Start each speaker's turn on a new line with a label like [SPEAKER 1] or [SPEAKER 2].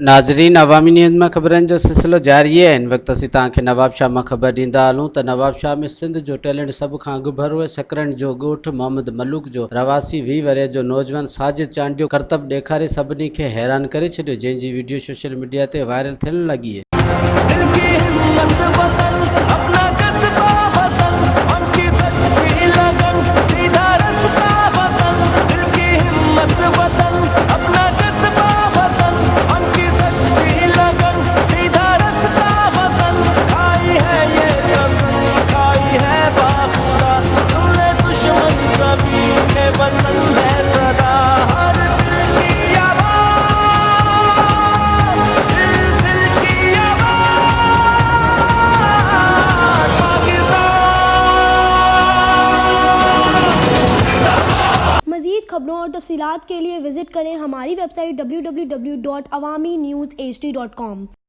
[SPEAKER 1] नाज़रीन, अवामी न्यूज़ में ख़बरनि जो सिलसिलो जारी है। इन वक्त असीं तव्हांखे नवाबशाह में ख़बर ॾींदा हलूं त नवाबशाह में सिंध जो टैलेंट सब खां अॻुभरो सकरन जो ॻोठ मोहम्मद मलूक जो रवासी 20 वरे जो नौजवान साजिद चांडियो करतब ॾेखारे सभिनी खे हैरान करे छॾियो, जंहिंजी वीडियो सोशल मीडिया ते वायरल थियण लॻी है।
[SPEAKER 2] मज़ीद खबरों और तफसीलात के लिए विज़िट करें हमारी वेबसाइट www.awamiNewsHD.com।